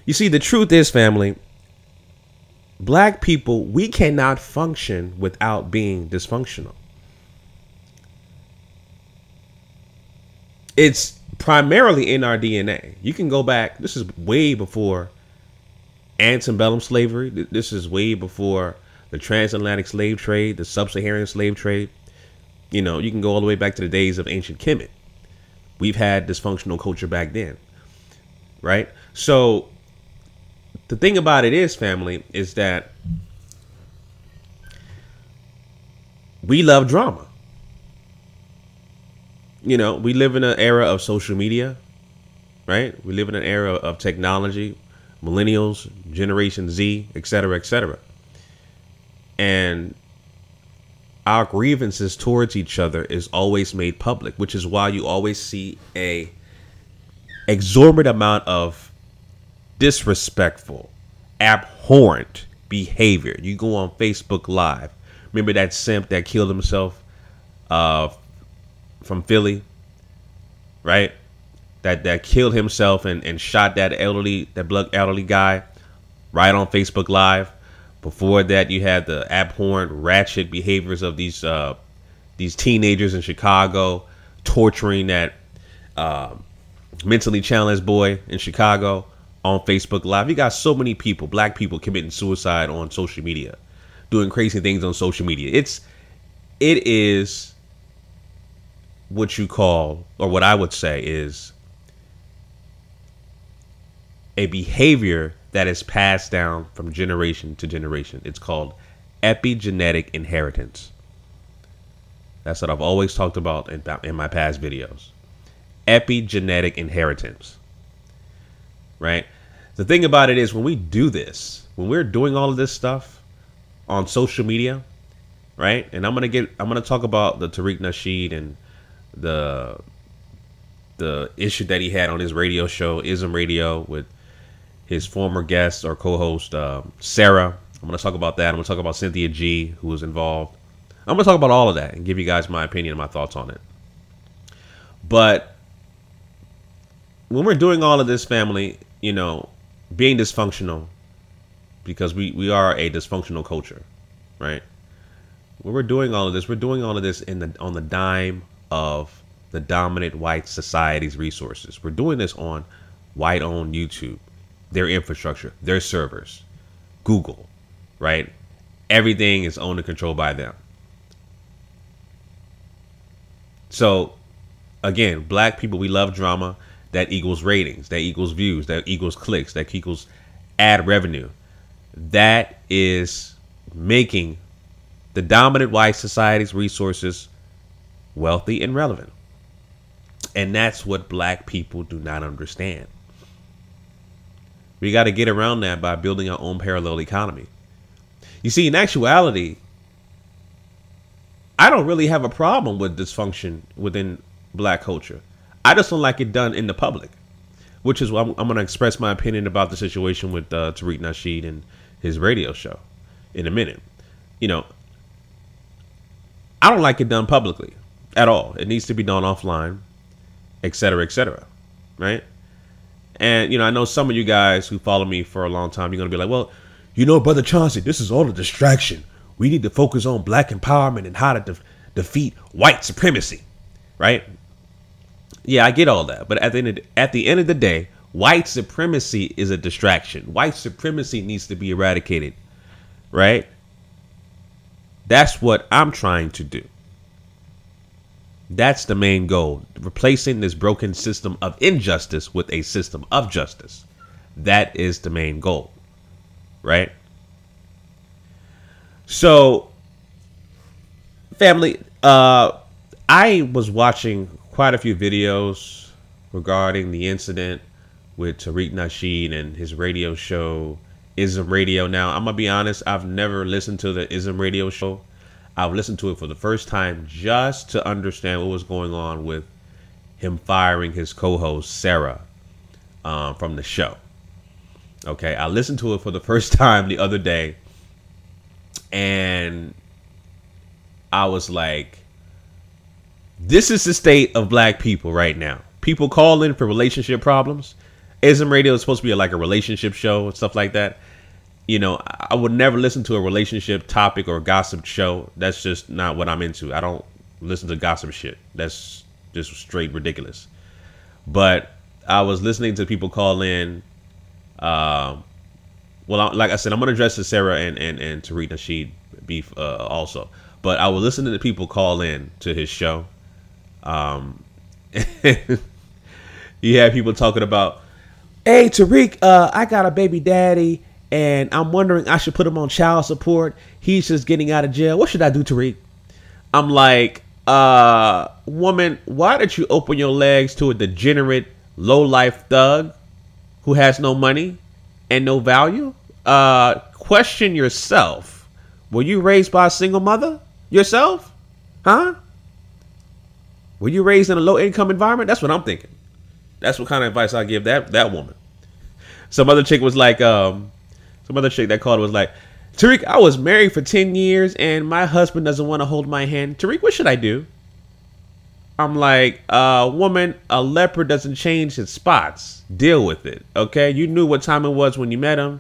You see, the truth is, family, black people, we cannot function without being dysfunctional. It's primarily in our DNA. You can go back. This is way before antebellum slavery. This is way before the transatlantic slave trade, the sub-Saharan slave trade. You know, you can go all the way back to the days of ancient Kemet. We've had dysfunctional culture back then, right? So the thing about it is, family, is that we love drama. You know, we live in an era of social media, right? We live in an era of technology, millennials, Generation Z, et cetera, et cetera. And our grievances towards each other is always made public, which is why you always see a exorbitant amount of disrespectful, abhorrent behavior. You go on Facebook Live. Remember that simp that killed himself from Philly, right? That killed himself and shot that elderly guy right on Facebook Live. Before that, you had the abhorrent, ratchet behaviors of these teenagers in Chicago torturing that mentally challenged boy in Chicago on Facebook Live. You got so many people, black people, committing suicide on social media, doing crazy things on social media. It is what you call, or what I would say is, a behavior that is passed down from generation to generation. It's called epigenetic inheritance. That's what I've always talked about in my past videos. Epigenetic inheritance, right? The thing about it is, when we do this, when we're doing all of this stuff on social media, right? And I'm gonna talk about the Tariq Nasheed and the issue that he had on his radio show, Ism Radio, with his former guest or co-host, Sarah. I'm going to talk about that. I'm going to talk about Cynthia G, who was involved. I'm going to talk about all of that and give you guys my opinion and my thoughts on it. But when we're doing all of this, family, you know, being dysfunctional, because we are a dysfunctional culture, right? When we're doing all of this, we're doing all of this on the dime of the dominant white society's resources. We're doing this on white-owned YouTube, their infrastructure, their servers, Google, right? Everything is owned and controlled by them. So again, black people, we love drama. That equals ratings, that equals views, that equals clicks, that equals ad revenue. That is making the dominant white society's resources wealthy and relevant. And that's what black people do not understand. We got to get around that by building our own parallel economy. You see, in actuality, I don't really have a problem with dysfunction within black culture. I just don't like it done in the public, which is why I'm going to express my opinion about the situation with Tariq Nasheed and his radio show in a minute. You know, I don't like it done publicly at all. It needs to be done offline, et cetera, right? And, you know, I know some of you guys who follow me for a long time, you're going to be like, well, you know, Brother Chauncey, this is all a distraction. We need to focus on black empowerment and how to defeat white supremacy, right? Yeah, I get all that. But at the end of the day, white supremacy is a distraction. White supremacy needs to be eradicated, right? That's what I'm trying to do. That's the main goal. Replacing this broken system of injustice with a system of justice. That is the main goal, right? So, family, I was watching quite a few videos regarding the incident with Tariq Nasheed and his radio show, Ism Radio. Now, I'm going to be honest, I've never listened to the Ism Radio show. I've listened to it for the first time just to understand what was going on with him firing his co-host, Sarah, from the show. Okay, I listened to it for the first time the other day, and I was like, this is the state of black people right now. People call in for relationship problems. ASM Radio is supposed to be like a relationship show and stuff like that. You know, I would never listen to a relationship topic or gossip show. That's just not what I'm into. I don't listen to gossip shit. That's just straight ridiculous. But I was listening to people call in. Well, like I said, I'm going to address to Sarah and Tariq Nasheed beef also. But I was listening to people call in to his show. You had people talking about, hey, Tariq, I got a baby daddy, and I'm wondering I should put him on child support. He's just getting out of jail. What should I do, Tariq? I'm like, woman, why did you open your legs to a degenerate, low-life thug who has no money and no value? Question yourself. Were you raised by a single mother yourself? Huh? Were you raised in a low-income environment? That's what I'm thinking. That's what kind of advice I give that woman. Some other chick was like, some other chick that called was like, Tariq, I was married for 10 years and my husband doesn't want to hold my hand. Tariq, what should I do? I'm like, woman, a leopard doesn't change its spots. Deal with it. Okay. You knew what time it was when you met him.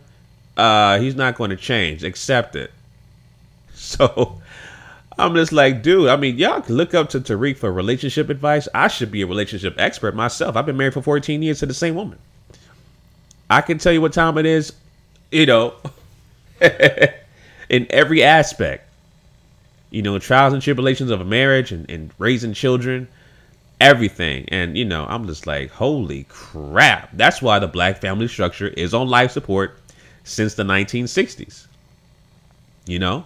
He's not going to change. Accept it. So I'm just like, dude, I mean, y'all can look up to Tariq for relationship advice. I should be a relationship expert myself. I've been married for 14 years to the same woman. I can tell you what time it is, you know, in every aspect, you know, trials and tribulations of a marriage and raising children, everything. And, you know, I'm just like, holy crap. That's why the black family structure is on life support since the 1960s, you know?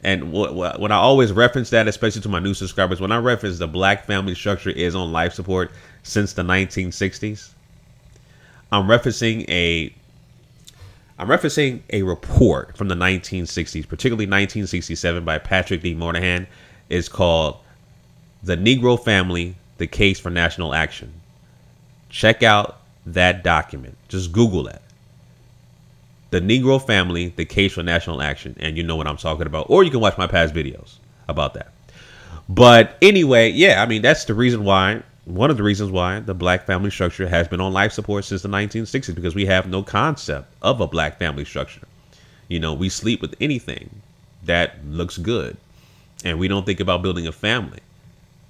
And when I always reference that, especially to my new subscribers, when I reference the black family structure is on life support since the 1960s, I'm referencing a report from the 1960s, particularly 1967 by Patrick D. Moynihan. It's called The Negro Family, The Case for National Action. Check out that document. Just Google that. The Negro Family, The Case for National Action. And you know what I'm talking about. Or you can watch my past videos about that. But anyway, yeah, I mean, that's the reason why, one of the reasons why the black family structure has been on life support since the 1960s, because we have no concept of a black family structure. You know, we sleep with anything that looks good. And we don't think about building a family.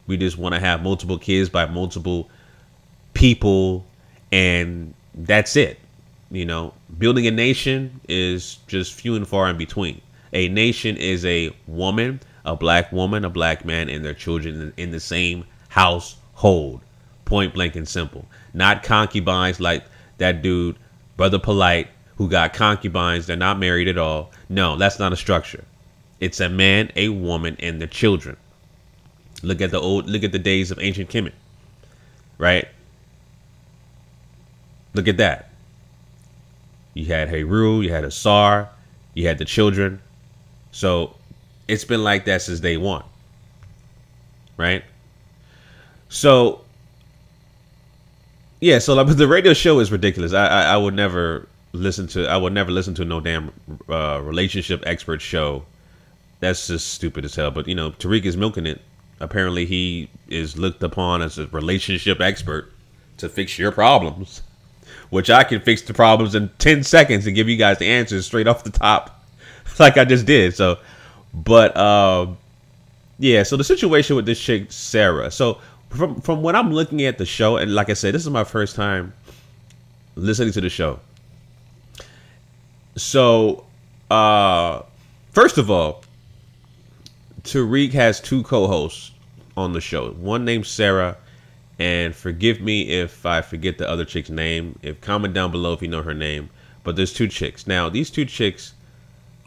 We just want to have multiple kids by multiple people. And that's it. You know, building a nation is just few and far in between. A nation is a woman, a black man, and their children in the same household. Point blank and simple. Not concubines like that dude, Brother Polite, who got concubines. They're not married at all. No, that's not a structure. It's a man, a woman, and the children. Look at the days of ancient Kemet, right? Look at that. You had Heru, you had Asar, you had the children. So it's been like that since day one. Right? So, yeah, so like, the radio show is ridiculous. I would never listen to no damn relationship expert show. That's just stupid as hell. But, you know, Tariq is milking it. Apparently he is looked upon as a relationship expert to fix your problems. Which I can fix the problems in 10 seconds and give you guys the answers straight off the top, like I just did. So, but yeah. So the situation with this chick Sarah. So from when I'm looking at the show, and like I said, this is my first time listening to the show. So, first of all, Tariq has two co-hosts on the show. One named Sarah. And forgive me if I forget the other chick's name. Comment down below if you know her name. But there's two chicks. Now, these two chicks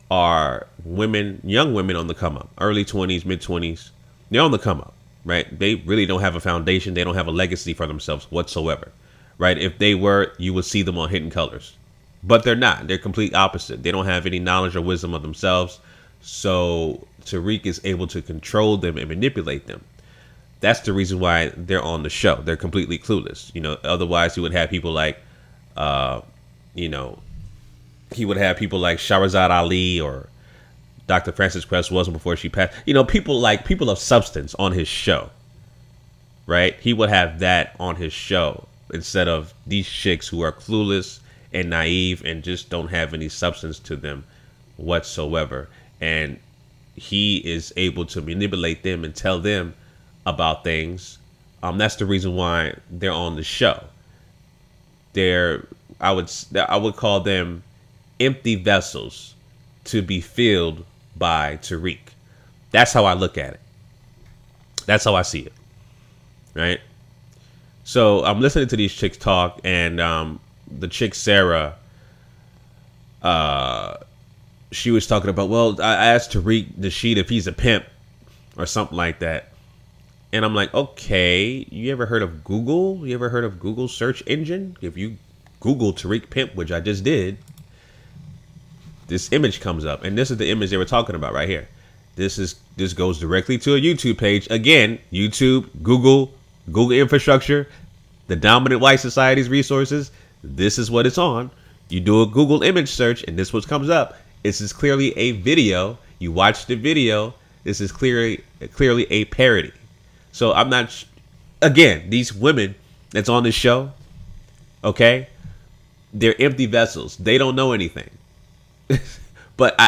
are women, young women on the come up. Early 20s, mid 20s. They're on the come up, right? They really don't have a foundation. They don't have a legacy for themselves whatsoever, right? If they were, you would see them on Hidden Colors. But they're not. They're complete opposite. They don't have any knowledge or wisdom of themselves. So Tariq is able to control them and manipulate them. That's the reason why they're on the show. They're completely clueless. You know, otherwise he would have people like, you know, he would have people like Shahrazad Ali or Dr. Frances Cress Wilson before she passed. You know, people of substance on his show, right? He would have that on his show. instead of these chicks who are clueless and naive and just don't have any substance to them whatsoever. And he is able to manipulate them and tell them about things. That's the reason why they're on the show. I would call them empty vessels to be filled by Tariq. That's how I look at it. That's how I see it. Right? So I'm listening to these chicks talk, and the chick Sarah, she was talking about, well, I asked Tariq Nasheed if he's a pimp or something like that. And I'm like, okay, you ever heard of Google? You ever heard of Google search engine? If you Google Tariq pimp, which I just did, this image comes up, and this is the image they were talking about right here. This goes directly to a YouTube page. Again, YouTube, Google infrastructure, the dominant white society's resources. This is what it's on. You do a Google image search, and this is what comes up. This is clearly a video. You watch the video. This is clearly a parody. So I'm not. Again, these women that's on this show, okay, they're empty vessels. They don't know anything. But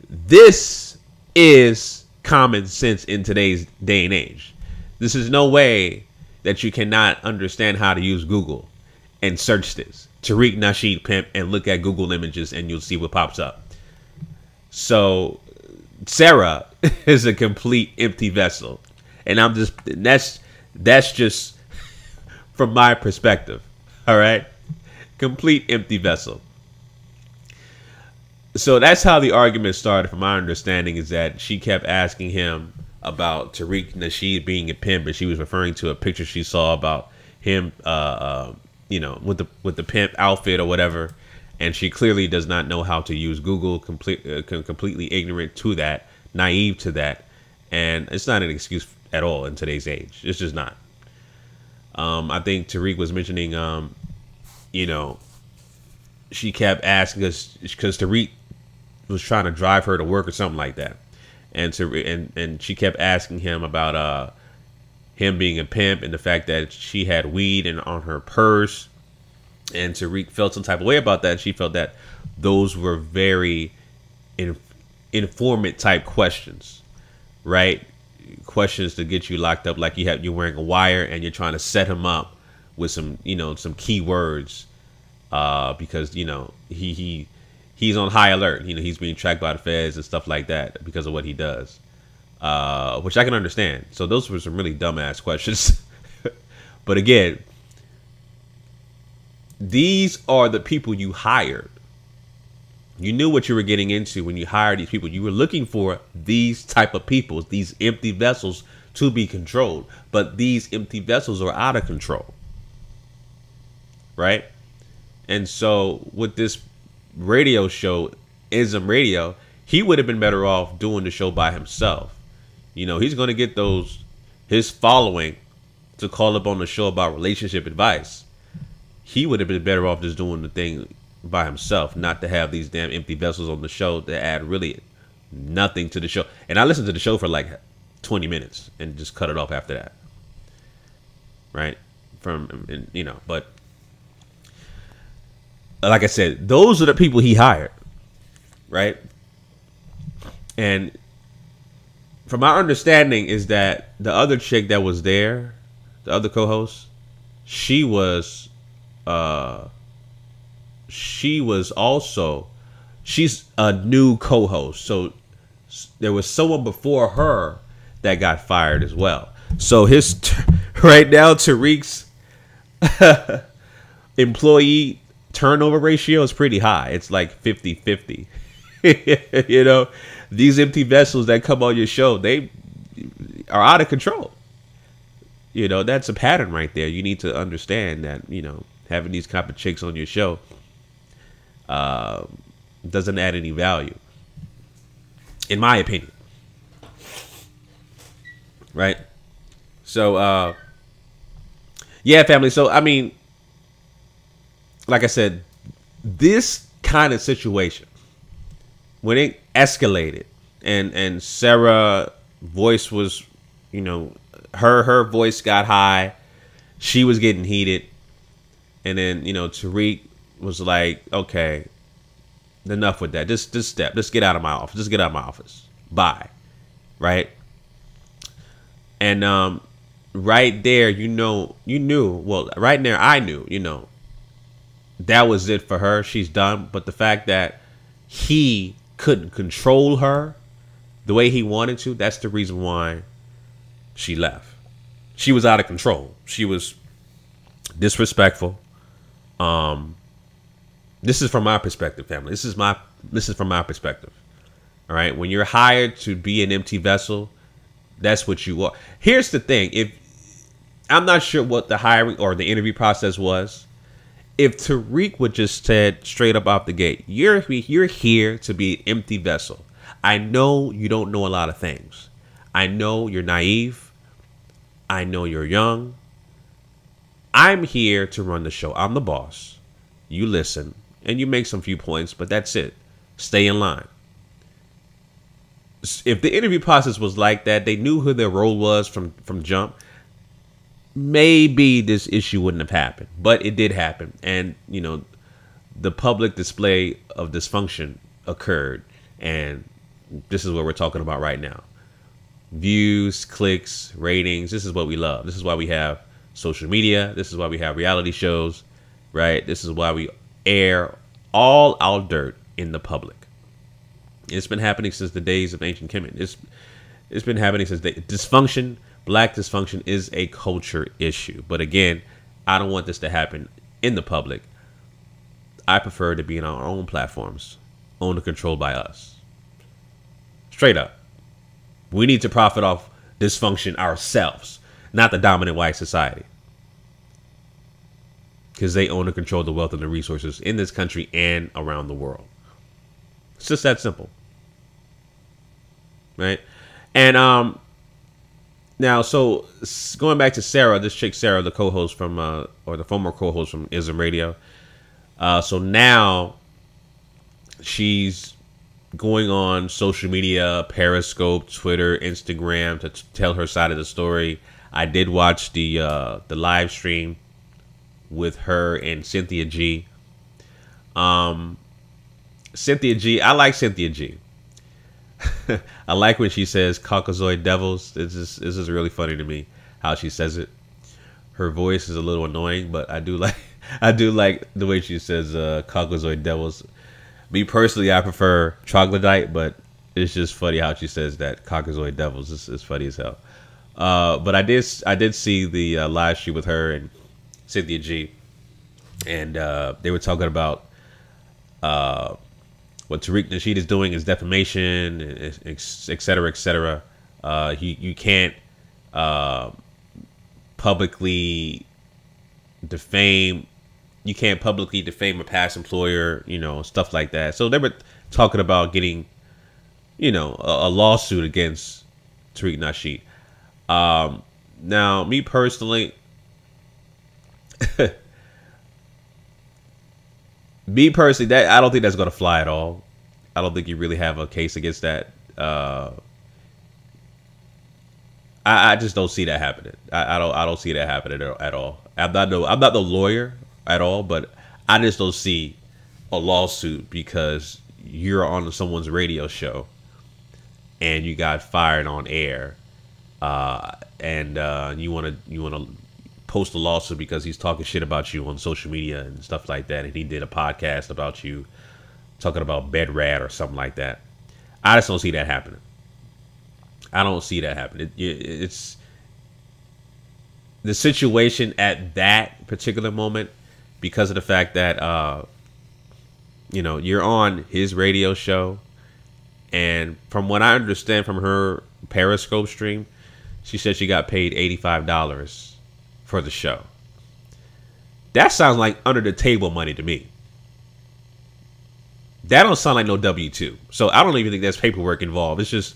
this is common sense in today's day and age. This is no way that you cannot understand how to use Google and search this Tariq Nasheed pimp and look at Google images, and you'll see what pops up. So Sarah is a complete empty vessel, and that's just from my perspective. All right, complete empty vessel. So that's how the argument started. From my understanding, is that she kept asking him about Tariq Nasheed being a pimp, but she was referring to a picture she saw about him, with the pimp outfit or whatever. And she clearly does not know how to use Google, completely ignorant to that, naive to that. And it's not an excuse at all in today's age. It's just not. I think Tariq was mentioning, she kept asking us because Tariq was trying to drive her to work or something like that. And she kept asking him about him being a pimp and the fact that she had weed on her purse. And Tariq felt some type of way about that. She felt that those were very informant type questions, right? Questions to get you locked up, like you're wearing a wire and you're trying to set him up with some key words, because he's on high alert. He's being tracked by the feds and stuff like that because of what he does, which I can understand. So those were some really dumbass questions. But again, these are the people you hired. You knew what you were getting into when you hired these people. You were looking for these type of people, these empty vessels, to be controlled. But these empty vessels are out of control, right? And so with this radio show, Ism Radio, he would have been better off doing the show by himself. He's going to get his following to call up on the show about relationship advice. He would have been better off just doing the thing by himself, not to have these damn empty vessels on the show that add really nothing to the show. And I listened to the show for like 20 minutes and just cut it off after that. Right? But like I said, those are the people he hired. Right? And from my understanding is that the other chick that was there, the other co-host, she's a new co-host. So there was someone before her that got fired as well. So right now, Tariq's employee turnover ratio is pretty high. It's like 50-50. These empty vessels that come on your show, they are out of control. That's a pattern right there. You need to understand that, having these type of chicks on your show doesn't add any value, in my opinion. Right? So, yeah, family. So, I mean, like I said, this kind of situation, when it escalated and Sarah's voice was, her voice got high. she was getting heated, and then Tariq was like, okay, enough with that. Just step. Just get out of my office. Just get out of my office. Bye. Right. And right there, you knew. Well, right there, I knew. That was it for her. She's done. But the fact that he couldn't control her the way he wanted to, that's the reason why she left. She was out of control. She was disrespectful. This is from my perspective, family. This is from my perspective. All right. When you're hired to be an empty vessel, that's what you are. Here's the thing. If I'm not sure what the hiring or the interview process was, if Tariq would just said straight up off the gate, you're here to be an empty vessel. I know you don't know a lot of things. I know you're naive. I know you're young. I'm here to run the show. I'm the boss. You listen and you make some few points, but that's it. Stay in line. If the interview process was like that, they knew who their role was from jump, maybe this issue wouldn't have happened. But it did happen. And, the public display of dysfunction occurred. And this is what we're talking about right now. Views, clicks, ratings. This is what we love. This is why we have social media. This is why we have reality shows, right? This is why we air all our dirt in the public. It's been happening since the days of ancient Kemet. It's been happening since dysfunction. Black dysfunction is a culture issue. But again, I don't want this to happen in the public. I prefer to be in our own platforms, owned and controlled by us. Straight up. We need to profit off dysfunction ourselves, not the dominant white society. Because they own and control the wealth and the resources in this country and around the world. It's just that simple. Right? And now, so going back to Sarah, this chick Sarah, the co-host from or the former co-host from Ism Radio. So now she's going on social media, Periscope, Twitter, Instagram to tell her side of the story. I did watch the live stream with her and Cynthia G. Cynthia G. I like Cynthia G. I like when she says Caucasoid devils. This is really funny to me how she says it. Her voice is a little annoying, but I do like the way she says Caucasoid devils. Me personally, I prefer troglodyte, but it's just funny how she says that Caucasoid devils. It's funny as hell. But I did see the live stream with her and Cynthia G, and they were talking about what Tariq Nasheed is doing is defamation, et cetera, et cetera. You can't publicly defame. You can't publicly defame a past employer, stuff like that. So they were talking about getting, a lawsuit against Tariq Nasheed. Now, me personally, that I don't think that's going to fly at all. I don't think you really have a case against that. I just don't see that happening. I don't see that happening at all. I'm not the lawyer at all, but I just don't see a lawsuit because you're on someone's radio show and you got fired on air, and you want to post a lawsuit because he's talking shit about you on social media and stuff like that, and he did a podcast about you talking about bed rat or something like that. I just don't see that happening. I don't see that happening. It's the situation at that particular moment, because of the fact that you're on his radio show, and from what I understand from her Periscope stream, she said she got paid $85 for the show. That sounds like under the table money to me. That don't sound like no W-2. So I don't even think there's paperwork involved. It's just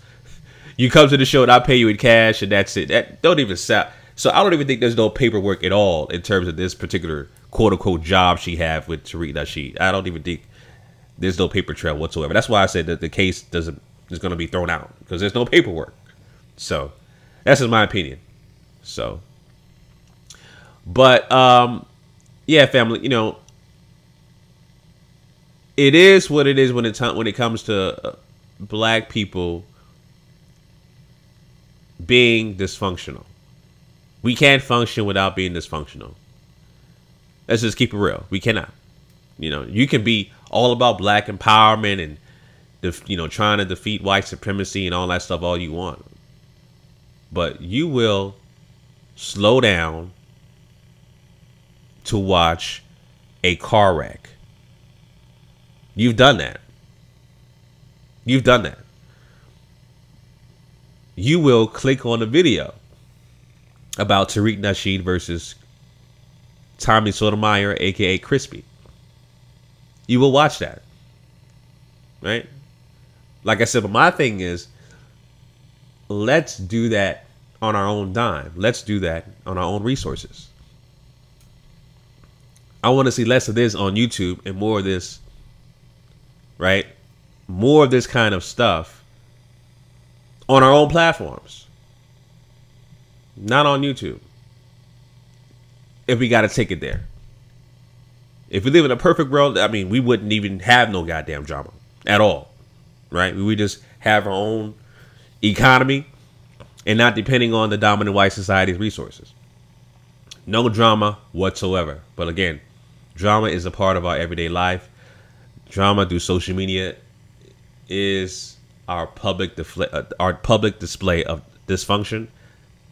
you come to the show and I pay you in cash and that's it. That don't even sound. So I don't even think there's no paperwork at all in terms of this particular quote unquote job she have with Tariq Nasheed. I don't even think there's no paper trail whatsoever. That's why I said that the case is going to be thrown out because there's no paperwork. So that's just my opinion. So, But yeah, family, you know, it is what it is when it comes to black people being dysfunctional. We can't function without being dysfunctional. Let's just keep it real. We cannot. You know, you can be all about black empowerment and trying to defeat white supremacy and all that stuff all you want, but you will slow down to watch a car wreck. You've done that. You've done that. You will click on a video about Tariq Nasheed versus Tommy Sotomayor, aka Crispy. You will watch that. Right? Like I said, but my thing is, let's do that on our own dime. Let's do that on our own resources. I want to see less of this on YouTube and more of this, right? More of this kind of stuff on our own platforms. Not on YouTube. If we got to take it there. If we live in a perfect world, I mean, we wouldn't even have no goddamn drama at all. Right? We would just have our own economy and not depending on the dominant white society's resources. No drama whatsoever. But again, drama is a part of our everyday life. Drama through social media is our public display of dysfunction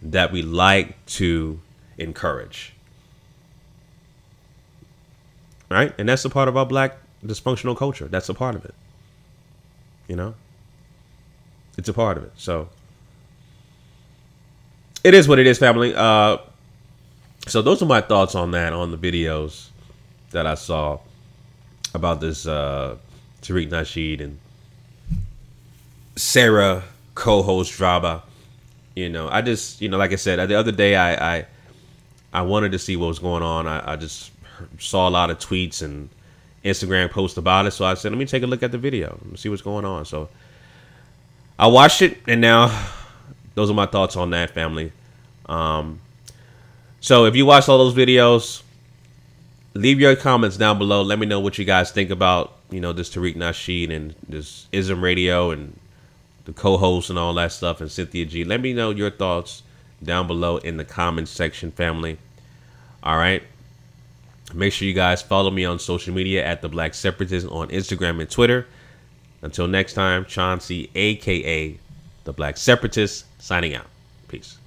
that we like to encourage. Right? And that's a part of our black dysfunctional culture. That's a part of it. You know? It's a part of it. So it is what it is, family. So those are my thoughts on that, on the videos that I saw about this Tariq Nasheed and Sarah co-host drama. You know, I just, like I said, the other day I wanted to see what was going on. I just saw a lot of tweets and Instagram posts about it. So I said, let me take a look at the video and see what's going on. So I watched it, and now those are my thoughts on that, family. So if you watched all those videos, leave your comments down below. Let me know what you guys think about, this Tariq Nasheed and this Ism Radio and the co-host and all that stuff, and Cynthia G. Let me know your thoughts down below in the comments section, family. All right. Make sure you guys follow me on social media at The Black Separatist on Instagram and Twitter. Until next time, Chauncey, a.k.a. The Black Separatist, signing out. Peace.